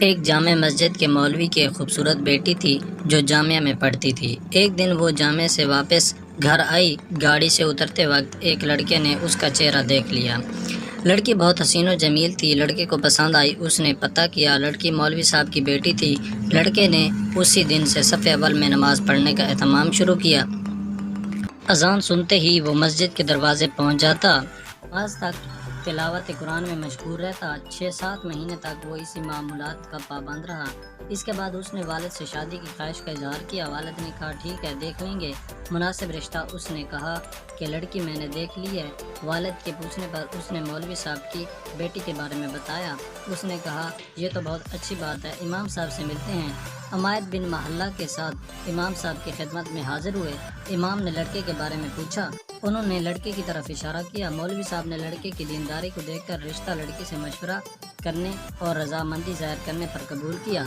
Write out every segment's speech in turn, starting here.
ایک جامع مسجد کے مولوی کی ایک خوبصورت بیٹی تھی جو جامعہ میں پڑھتی تھی۔ ایک دن وہ جامعہ سے واپس گھر آئی۔ گاڑی سے اترتے وقت ایک لڑکے نے اس کا چہرہ دیکھ لیا۔ لڑکی بہت حسین و جمیل تھی۔ لڑکے کو پسند آئی۔ اس نے پتہ کیا، لڑکی مولوی صاحب کی بیٹی تھی۔ لڑکے نے اسی دن سے صف اول میں نماز پڑھنے کا اہتمام شروع کیا۔ اذان سنتے ہی وہ مسجد کے دروازے پہنچ جاتا۔ آج تک تلاوت قرآن میں مشغول رہتا۔ 6-7 مہینے تک وہ اسی معمولات کا پابند رہا۔ اس کے بعد اس نے والد سے شادی کی خواہش کا اظہار کیا۔ والد نے کہا ٹھیک ہے، دیکھ لیں گے مناسب رشتہ۔ اس نے کہا کہ لڑکی میں نے دیکھ لی ہے۔ والد کے پوچھنے پر اس نے مولوی صاحب کی بیٹی کے بارے میں بتایا۔ اس نے کہا یہ تو بہت اچھی بات ہے، امام صاحب سے ملتے ہیں۔ عمائد بن محلہ کے ساتھ امام صاحب کی خدمت میں حاضر ہوئے۔ امام نے لڑکے کے بارے میں پوچھا۔ انہوں نے لڑکے کی طرف اشارہ کیا۔ مولوی صاحب نے لڑکے کی دینداری کو دیکھ کر رشتہ لڑکی سے مشورہ کرنے اور رضامندی ظاہر کرنے پر قبول کیا۔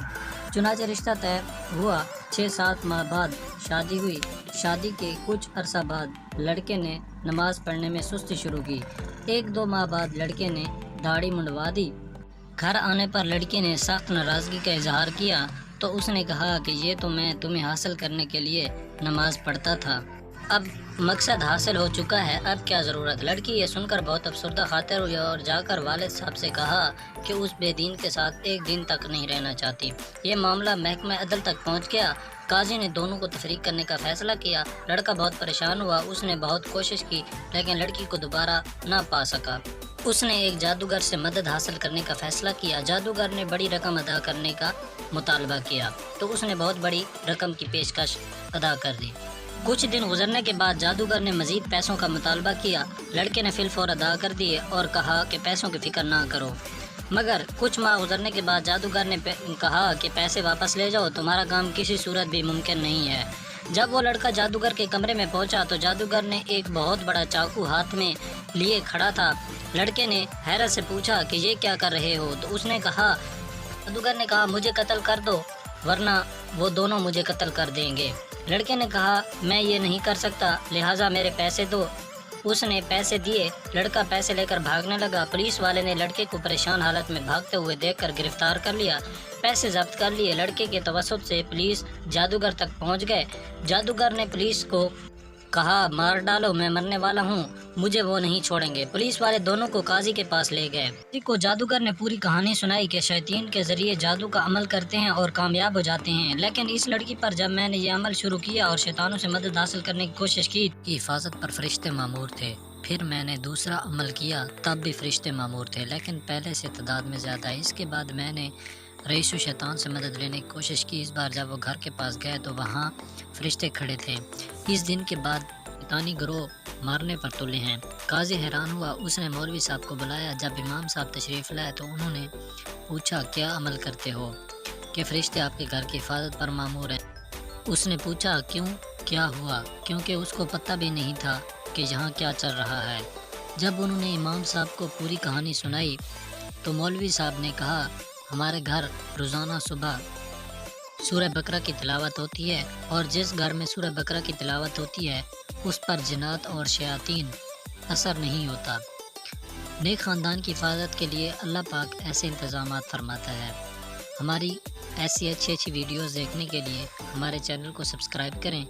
چنانچہ رشتہ طے ہوا۔ 6-7 ماہ بعد شادی ہوئی۔ شادی کے کچھ عرصہ بعد لڑکے نے نماز پڑھنے میں سستی شروع کی۔ 1-2 ماہ بعد لڑکے نے داڑھی منڈوا دی۔ گھر آنے پر لڑکی نے سخت ناراضگی کا اظہار کیا تو اس نے کہا کہ یہ تو میں تمہیں حاصل کرنے کے لیے نماز پڑھتا تھا، اب مقصد حاصل ہو چکا ہے، اب کیا ضرورت۔ لڑکی یہ سن کر بہت افسردہ خاطر ہوئی اور جا کر والد صاحب سے کہا کہ اس بے دین کے ساتھ ایک دن تک نہیں رہنا چاہتی۔ یہ معاملہ محکمہ عدل تک پہنچ گیا۔ قاضی نے دونوں کو تفریق کرنے کا فیصلہ کیا۔ لڑکا بہت پریشان ہوا۔ اس نے بہت کوشش کی لیکن لڑکی کو دوبارہ نہ پا سکا۔ اس نے ایک جادوگر سے مدد حاصل کرنے کا فیصلہ کیا۔ جادوگر نے بڑی رقم ادا کرنے کا مطالبہ کیا تو اس نے بہت بڑی رقم کی پیشکش ادا کر دی۔ کچھ دن گزرنے کے بعد جادوگر نے مزید پیسوں کا مطالبہ کیا۔ لڑکے نے فی الفور ادا کر دیے اور کہا کہ پیسوں کی فکر نہ کرو۔ مگر کچھ ماہ گزرنے کے بعد جادوگر نے کہا کہ پیسے واپس لے جاؤ، تمہارا کام کسی صورت بھی ممکن نہیں ہے۔ جب وہ لڑکا جادوگر کے کمرے میں پہنچا تو جادوگر نے ایک بہت بڑا چاقو ہاتھ میں لیے کھڑا تھا۔ لڑکے نے حیرت سے پوچھا کہ یہ کیا کر رہے ہو؟ تو اس نے کہا، جادوگر نے کہا مجھے قتل کر دو ورنہ وہ دونوں مجھے قتل کر دیں گے۔ لڑکے نے کہا میں یہ نہیں کر سکتا، لہٰذا میرے پیسے دو۔ اس نے پیسے دیے۔ لڑکا پیسے لے کر بھاگنے لگا۔ پولیس والے نے لڑکے کو پریشان حالت میں بھاگتے ہوئے دیکھ کر گرفتار کر لیا۔ پیسے ضبط کر لیے۔ لڑکے کے توسط سے پولیس جادوگر تک پہنچ گئے۔ جادوگر نے پولیس کو کہا مار ڈالو، میں مرنے والا ہوں، مجھے وہ نہیں چھوڑیں گے۔ پولیس والے دونوں کو قاضی کے پاس لے گئے۔ قاضی کو جادوگر نے پوری کہانی سنائی کہ شیاطین کے ذریعے جادو کا عمل کرتے ہیں اور کامیاب ہو جاتے ہیں، لیکن اس لڑکی پر جب میں نے یہ عمل شروع کیا اور شیطانوں سے مدد حاصل کرنے کی کوشش کی، حفاظت پر فرشتے مامور تھے۔ پھر میں نے دوسرا عمل کیا، تب بھی فرشتے مامور تھے لیکن پہلے سے تعداد میں زیادہ۔ اس کے بعد میں نے رئیس و شیطان سے مدد لینے کی کوشش کی۔ اس بار جب وہ گھر کے پاس گئے تو وہاں فرشتے کھڑے تھے۔ اس دن کے بعد شیطانی گروہ مارنے پر تلے ہیں۔ قاضی حیران ہوا۔ اس نے مولوی صاحب کو بلایا۔ جب امام صاحب تشریف لائے تو انہوں نے پوچھا کیا عمل کرتے ہو کہ فرشتے آپ کے گھر کی حفاظت پر مامور ہیں۔ اس نے پوچھا کیوں، کیا ہوا؟ کیونکہ اس کو پتہ بھی نہیں تھا کہ یہاں کیا چل رہا ہے۔ جب انہوں نے امام صاحب کو پوری کہانی سنائی تو مولوی صاحب نے کہا ہمارے گھر روزانہ صبح سورہ بقرہ کی تلاوت ہوتی ہے اور جس گھر میں سورہ بقرہ کی تلاوت ہوتی ہے اس پر جنات اور شیاطین اثر نہیں ہوتا۔ نیک خاندان کی حفاظت کے لیے اللہ پاک ایسے انتظامات فرماتا ہے۔ ہماری ایسی اچھی ویڈیوز دیکھنے کے لیے ہمارے چینل کو سبسکرائب کریں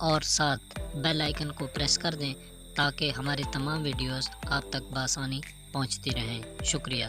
اور ساتھ بیل آئیکن کو پریس کر دیں تاکہ ہماری تمام ویڈیوز آپ تک بآسانی پہنچتی رہیں۔ شکریہ۔